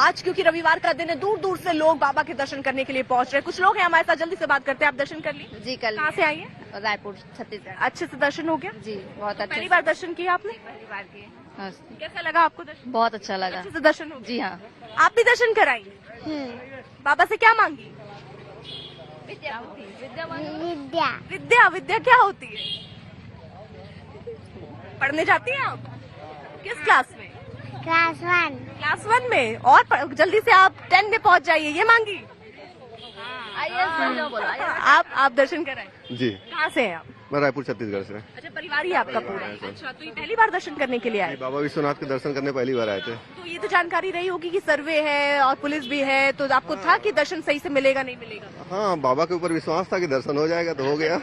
आज क्योंकि रविवार का दिन है, दूर दूर से लोग बाबा के दर्शन करने के लिए पहुंच रहे हैं। कुछ लोग हैं हमारे साथ, जल्दी से बात करते हैं। आप दर्शन कर लिए? जी कल। कहाँ से आई है? रायपुर छत्तीसगढ़। अच्छे से दर्शन हो गया? जी बहुत अच्छा। पहली बार दर्शन किया आपने? पहली बार किए। कैसा लगा आपको दर्शन? बहुत अच्छा लगा। अच्छे से दर्शन हो गया? जी हाँ। आप भी दर्शन कराएंगे? बाबा से क्या मांगी? विद्या। विद्या। विद्या क्या होती है? पढ़ने जाती हैं आप? किस क्लास में? क्लास 1 में। और जल्दी से आप 10 में पहुंच जाइए, ये मांगी? आप दर्शन कराएं। जी। कहाँ से हैं आप? मैं रायपुर छत्तीसगढ़ से। अच्छा, परिवार ही आपका पूरा? अच्छा, तो ये पहली बार दर्शन करने के लिए आए? बाबा विश्वनाथ के दर्शन करने पहली बार आए थे। तो ये तो जानकारी रही होगी कि सर्वे है और पुलिस भी है, तो आपको था कि दर्शन सही से मिलेगा नहीं मिलेगा? हाँ, बाबा के ऊपर विश्वास था कि दर्शन हो जाएगा, तो हो गया।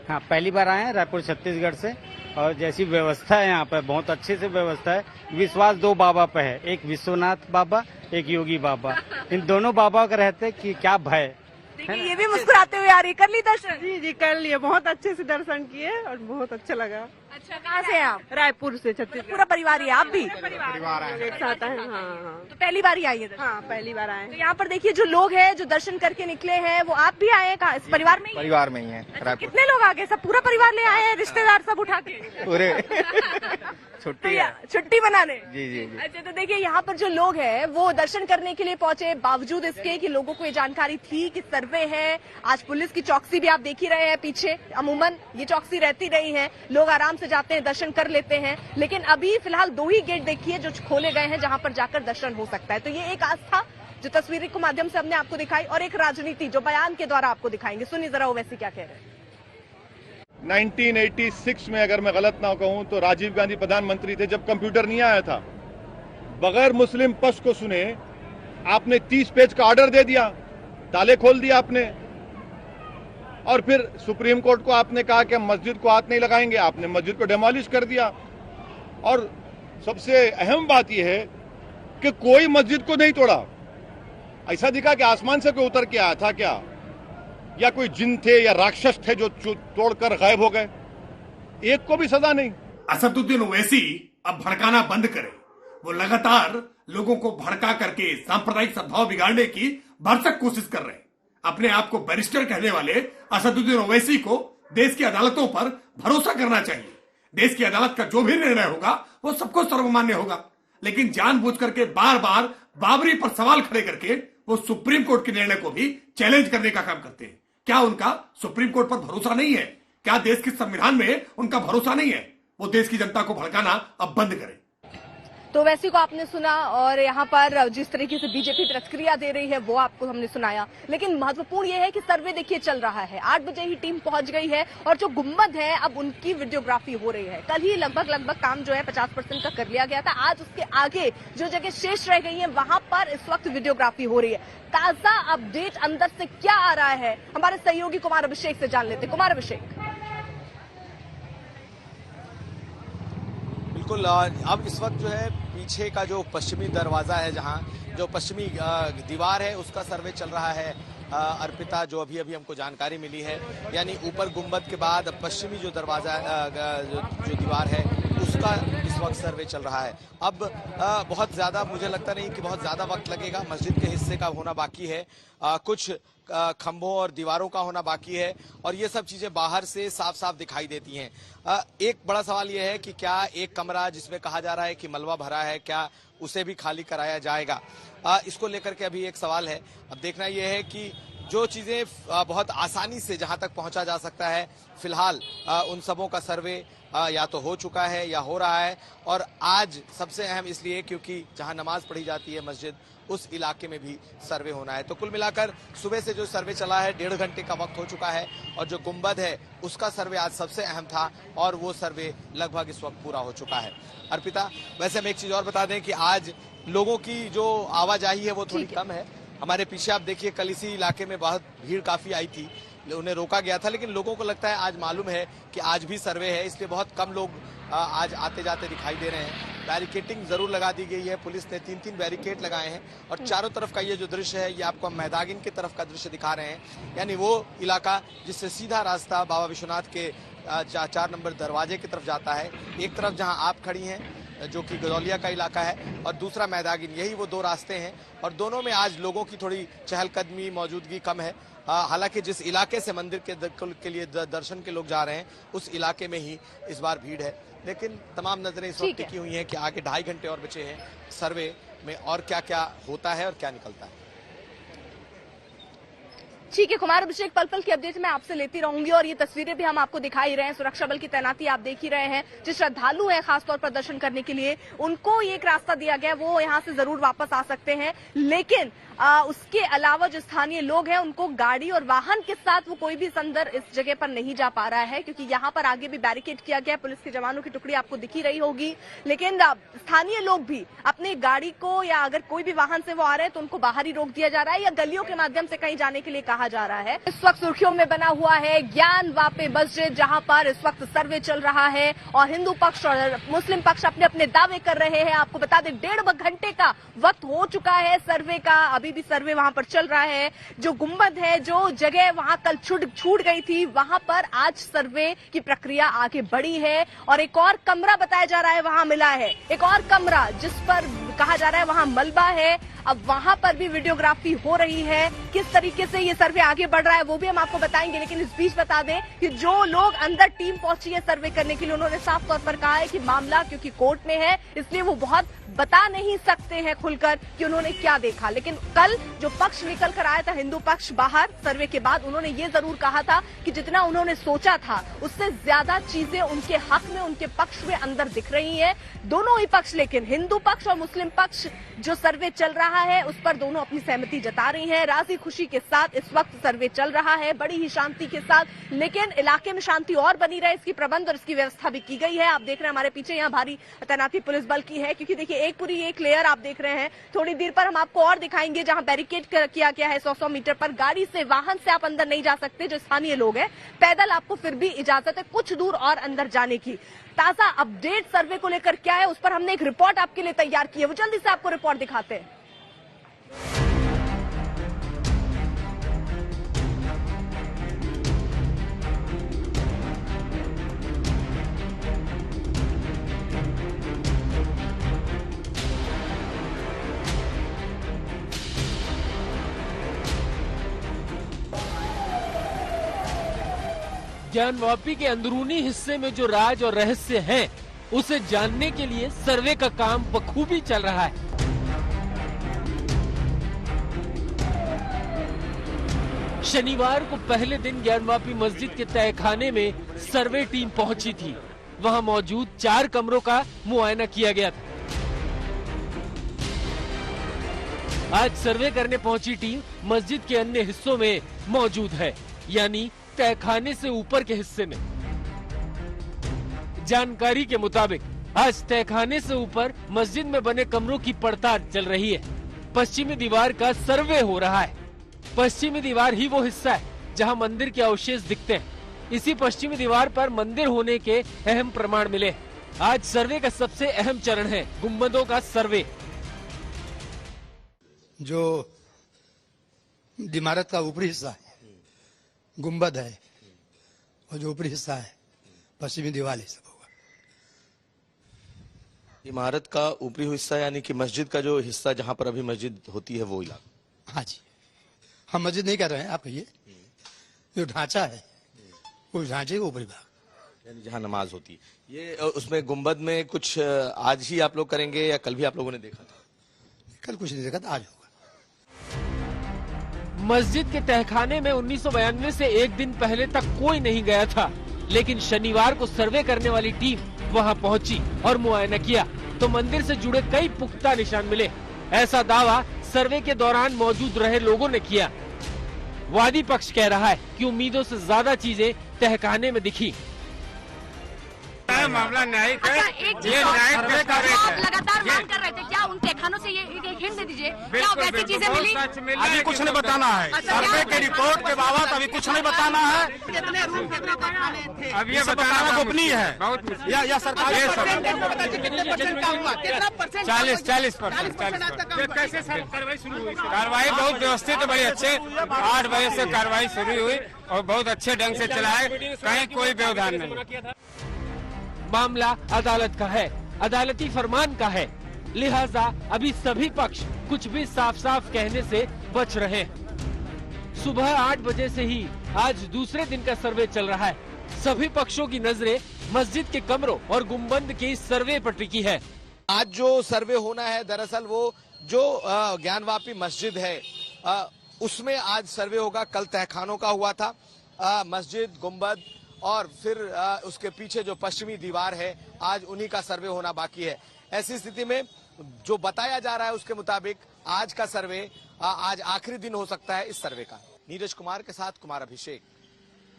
हाँ, पहली बार आए हैं रायपुर छत्तीसगढ़ से, और जैसी व्यवस्था है यहाँ पे बहुत अच्छे से व्यवस्था है। विश्वास 2 बाबा पे है, एक विश्वनाथ बाबा, एक योगी बाबा। इन दोनों बाबा का रहते कि क्या भय। देखिए ये भी मुस्कुराते हुए आ रही। कर ली दर्शन? जी कर लिए, बहुत अच्छे से दर्शन किए और बहुत अच्छा लगा। अच्छा, कहाँ से हैं आप? रायपुर से छत्तीसगढ़। पूरा परिवार ही है? आप भी परिवार एक साथ आए। हाँ। तो पहली बार ही आई है दर्शन? हाँ पहली बार आए। तो यहाँ पर देखिए जो लोग हैं जो दर्शन करके निकले हैं, वो आप भी आए हैं? कहाँ? इस परिवार में ही? परिवार में ही है। अच्छा, कितने लोग आ गए? सब पूरा परिवार ले आए हैं, रिश्तेदार सब उठा के? पूरे छुट्टी है। छुट्टी मनाने? जी जी जी। अच्छा, तो देखिए यहाँ पर जो लोग हैं वो दर्शन करने के लिए पहुंचे, बावजूद इसके कि लोगों को ये जानकारी थी कि सर्वे है। आज पुलिस की चौकसी भी आप देख ही रहे हैं पीछे। अमूमन ये चौकसी रहती रही है, लोग आराम से जाते हैं, दर्शन कर लेते हैं। लेकिन अभी फिलहाल 2 ही गेट देखिए जो खोले गए हैं जहां पर जाकर दर्शन हो सकता है। तो ये एक आस्था जो तस्वीर के माध्यम से हमने आपको दिखाई, और एक राजनीति जो बयान के द्वारा आपको दिखाएंगे। सुनिए जरा ओवैसी क्या कह रहे हैं। 1986 में अगर मैं गलत ना कहूं तो राजीव गांधी प्रधानमंत्री थे, जब कंप्यूटर नहीं आया था। बगैर मुस्लिम पक्ष को सुने आपने 30 पेज का ऑर्डर दे दिया, ताले खोल दिया आपने, और फिर सुप्रीम कोर्ट को आपने कहा कि हम मस्जिद को हाथ नहीं लगाएंगे, आपने मस्जिद को डेमोलिश कर दिया। और सबसे अहम बात यह है कि कोई मस्जिद को नहीं तोड़ा। ऐसा दिखा कि आसमान से कोई उतर के आया था क्या, या कोई जिन थे या राक्षस थे जो तोड़कर गायब हो गए। एक को भी सजा नहीं। असदुद्दीन ओवैसी अब भड़काना बंद करे। वो लगातार लोगों को भड़का करके सांप्रदायिक सद्भाव बिगाड़ने की भरसक कोशिश कर रहे हैं। अपने आप को बैरिस्टर कहने वाले असदुद्दीन ओवैसी को देश की अदालतों पर भरोसा करना चाहिए। देश की अदालत का जो भी निर्णय होगा वो सबको सर्वमान्य होगा, लेकिन जानबूझ करके बार बार बाबरी पर सवाल खड़े करके वो सुप्रीम कोर्ट के निर्णय को भी चैलेंज करने का काम करते हैं। क्या उनका सुप्रीम कोर्ट पर भरोसा नहीं है? क्या देश के संविधान में उनका भरोसा नहीं है? वो देश की जनता को भड़काना अब बंद करें। तो वैसी को आपने सुना, और यहाँ पर जिस तरीके से बीजेपी प्रतिक्रिया दे रही है वो आपको हमने सुनाया। लेकिन महत्वपूर्ण ये है कि सर्वे देखिए चल रहा है। 8 बजे ही टीम पहुंच गई है, और जो गुम्बद है अब उनकी वीडियोग्राफी हो रही है। कल ही लगभग काम जो है 50% का कर लिया गया था। आज उसके आगे जो जगह शेष रह गई है वहां पर इस वक्त वीडियोग्राफी हो रही है। ताजा अपडेट अंदर से क्या आ रहा है हमारे सहयोगी कुमार अभिषेक से जान लेते। कुमार अभिषेक। बिल्कुल, अब इस वक्त जो है पीछे का जो पश्चिमी दरवाजा है, जहां जो पश्चिमी दीवार है उसका सर्वे चल रहा है। अर्पिता, जो अभी हमको जानकारी मिली है, यानी ऊपर गुंबद के बाद पश्चिमी जो दरवाजा जो दीवार है उसका इस वक्त सर्वे चल रहा है। अब बहुत ज्यादा मुझे लगता नहीं कि बहुत ज्यादा वक्त लगेगा। मस्जिद के हिस्से का होना बाकी है, कुछ खंभों और दीवारों का होना बाकी है, और ये सब चीजें बाहर से साफ साफ दिखाई देती हैं। एक बड़ा सवाल यह है कि क्या एक कमरा जिसमें कहा जा रहा है कि मलबा भरा है, क्या उसे भी खाली कराया जाएगा? इसको लेकर के अभी एक सवाल है। अब देखना यह है कि जो चीजें बहुत आसानी से जहां तक पहुंचा जा सकता है, फिलहाल उन सबों का सर्वे या तो हो चुका है या हो रहा है। और आज सबसे अहम इसलिए क्योंकि जहां नमाज पढ़ी जाती है मस्जिद, उस इलाके में भी सर्वे होना है। तो कुल मिलाकर सुबह से जो सर्वे चला है 1.5 घंटे का वक्त हो चुका है, और जो गुंबद है उसका सर्वे आज सबसे अहम था, और वो सर्वे लगभग इस वक्त पूरा हो चुका है। अर्पिता, वैसे हम एक चीज और बता दें कि आज लोगों की जो आवाजाही है वो थोड़ी कम है। हमारे पीछे आप देखिए, कल इसी इलाके में बहुत भीड़ काफी आई थी, उन्हें रोका गया था, लेकिन लोगों को लगता है आज मालूम है कि आज भी सर्वे है, इसलिए बहुत कम लोग आज आते जाते दिखाई दे रहे हैं। बैरिकेटिंग जरूर लगा दी गई है, पुलिस ने 3-3 बैरिकेड लगाए हैं, और चारों तरफ का ये जो दृश्य है ये आपको हम मैदागिन की तरफ का दृश्य दिखा रहे हैं, यानी वो इलाका जिससे सीधा रास्ता बाबा विश्वनाथ के 4 नंबर दरवाजे की तरफ जाता है। एक तरफ जहां आप खड़ी हैं जो कि गदौलिया का इलाका है, और दूसरा मैदागिन। यही वो दो रास्ते हैं और दोनों में आज लोगों की थोड़ी चहलकदमी, मौजूदगी कम है। हालांकि जिस इलाके से मंदिर के लिए दर्शन के लोग जा रहे हैं उस इलाके में ही इस बार भीड़ है, लेकिन तमाम नजरें इस वक्त टिकी हुई हैं कि आगे 2.5 घंटे और बचे हैं। सर्वे में और क्या क्या होता है और क्या निकलता है। ठीक है कुमार अभिषेक, पल पल की अपडेट मैं आपसे लेती रहूंगी और ये तस्वीरें भी हम आपको दिखा ही रहे हैं। सुरक्षा बल की तैनाती आप देख ही रहे हैं। जो श्रद्धालु हैं खासतौर पर दर्शन करने के लिए, उनको ये एक रास्ता दिया गया, वो यहाँ से जरूर वापस आ सकते हैं, लेकिन उसके अलावा जो स्थानीय लोग हैं उनको गाड़ी और वाहन के साथ वो कोई भी अंदर इस जगह पर नहीं जा पा रहा है, क्योंकि यहाँ पर आगे भी बैरिकेड किया गया। पुलिस के जवानों की टुकड़ी आपको दिखी रही होगी, लेकिन स्थानीय लोग भी अपनी गाड़ी को या अगर कोई भी वाहन से वो आ रहे हैं तो उनको बाहर ही रोक दिया जा रहा है या गलियों के माध्यम से कहीं जाने के लिए कहा जा रहा है। इस वक्त सुर्खियों में बना हुआ है ज्ञान वापे मस्जिद, जहां पर इस वक्त सर्वे चल रहा है और हिंदू पक्ष और मुस्लिम पक्ष अपने अपने दावे कर रहे हैं। आपको बता दें 1.5 घंटे का वक्त हो चुका है सर्वे का, अभी भी सर्वे वहां पर चल रहा है। जो गुंबद है, जो जगह वहां कल छूट गई थी, वहां पर आज सर्वे की प्रक्रिया आगे बढ़ी है और एक और कमरा बताया जा रहा है वहां मिला है, एक और कमरा जिस पर कहा जा रहा है वहां मलबा है। अब वहां पर भी वीडियोग्राफी हो रही है। किस तरीके से ये सर्वे आगे बढ़ रहा है वो भी हम आपको बताएंगे, लेकिन इस बीच बता दें कि जो लोग अंदर टीम पहुंची है सर्वे करने के लिए, उन्होंने साफ तौर पर कहा है कि मामला क्योंकि कोर्ट में है इसलिए वो बहुत बता नहीं सकते हैं खुलकर कि उन्होंने क्या देखा। लेकिन कल जो पक्ष निकल कर आया था, हिंदू पक्ष, बाहर सर्वे के बाद उन्होंने ये जरूर कहा था कि जितना उन्होंने सोचा था उससे ज्यादा चीजें उनके हक में, उनके पक्ष में अंदर दिख रही है। दोनों ही पक्ष, लेकिन हिंदू पक्ष और मुस्लिम पक्ष जो सर्वे चल रहा है उस पर दोनों अपनी सहमति जता रही हैं। राजी खुशी के साथ इस वक्त सर्वे चल रहा है, बड़ी ही शांति के साथ, लेकिन इलाके में शांति और बनी रहे इसकी प्रबंध और इसकी व्यवस्था भी की गई है। आप देख रहे हैं हमारे पीछे यहाँ भारी तैनाती पुलिस बल की है, क्योंकि देखिए एक लेयर आप देख रहे हैं। थोड़ी देर पर हम आपको और दिखाएंगे जहां बैरिकेड किया गया है 100 मीटर पर। गाड़ी से, वाहन से आप अंदर नहीं जा सकते जो स्थानीय लोग हैं, पैदल आपको फिर भी इजाजत है कुछ दूर और अंदर जाने की। ताजा अपडेट सर्वे को लेकर क्या है उस पर हमने एक रिपोर्ट आपके लिए तैयार की है, वो जल्दी से आपको रिपोर्ट दिखाते हैं। ज्ञानवापी के अंदरूनी हिस्से में जो राज और रहस्य हैं, उसे जानने के लिए सर्वे का काम बखूबी चल रहा है। शनिवार को पहले दिन ज्ञानवापी मस्जिद के तहखाने में सर्वे टीम पहुंची थी। वहां मौजूद 4 कमरों का मुआयना किया गया था। आज सर्वे करने पहुंची टीम मस्जिद के अन्य हिस्सों में मौजूद है, यानी तहखाने से ऊपर के हिस्से में। जानकारी के मुताबिक आज तहखाने से ऊपर मस्जिद में बने कमरों की पड़ताल चल रही है। पश्चिमी दीवार का सर्वे हो रहा है। पश्चिमी दीवार ही वो हिस्सा है जहां मंदिर के अवशेष दिखते हैं। इसी पश्चिमी दीवार पर मंदिर होने के अहम प्रमाण मिले। आज सर्वे का सबसे अहम चरण है गुंबदों का सर्वे। जो इमारत का ऊपरी हिस्सा है गुंबद है और जो ऊपरी हिस्सा है पश्चिमी दीवार ही सब होगा। इमारत का ऊपरी हिस्सा यानी कि मस्जिद का जो हिस्सा जहां पर अभी मस्जिद होती है वो इलाका। हाँ जी, हम मस्जिद नहीं कर रहे हैं, आप कहिए। जो ढांचा है उस ढांचे का ऊपरी भाग यानी जहां नमाज होती है। ये उसमें गुंबद में कुछ आज ही आप लोग करेंगे या कल भी आप लोगों ने देखा था? कल कुछ नहीं देखा था, आज होगा। मस्जिद के तहखाने में 1992 से एक दिन पहले तक कोई नहीं गया था, लेकिन शनिवार को सर्वे करने वाली टीम वहां पहुंची और मुआयना किया तो मंदिर से जुड़े कई पुख्ता निशान मिले। ऐसा दावा सर्वे के दौरान मौजूद रहे लोगों ने किया। वादी पक्ष कह रहा है कि उम्मीदों से ज्यादा चीजें तहखाने में दिखी। मामला न्यायिक है। ये न्यायिक आप लगातार मांग कर रहे थे, क्या उन तहखानों से ये एक हिंट दे दीजिए, क्या वैसी चीजें मिली? अभी कुछ नहीं बताना है। सर्वे के रिपोर्ट के बाबत अभी कुछ नहीं बताना है। कितने रूम कितने तहखाने थे? अब ये बताना गोपनीय है या सरकारी 40%। कैसे सर कार्रवाई शुरू हुई? कार्रवाई बहुत व्यवस्थित है, बड़ी अच्छे 8 बजे से कार्रवाई शुरू हुई और बहुत अच्छे ढंग से चला है, कहीं कोई व्यवधान नहीं। मामला अदालत का है। अदालती फरमान का है, लिहाजा अभी सभी पक्ष कुछ भी साफ साफ कहने से बच रहे हैं। सुबह 8 बजे से ही आज दूसरे दिन का सर्वे चल रहा है। सभी पक्षों की नजरें मस्जिद के कमरों और गुंबद के इस सर्वे पर टिकी है। आज जो सर्वे होना है, दरअसल वो जो ज्ञानवापी मस्जिद है उसमें आज सर्वे होगा। कल तहखानों का हुआ था, मस्जिद, गुंबद और फिर उसके पीछे जो पश्चिमी दीवार है, आज उन्हीं का सर्वे होना बाकी है। ऐसी स्थिति में जो बताया जा रहा है उसके मुताबिक आज का सर्वे आज आखिरी दिन हो सकता है इस सर्वे का। नीरज कुमार के साथ कुमार अभिषेक,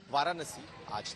वाराणसी, आज तक।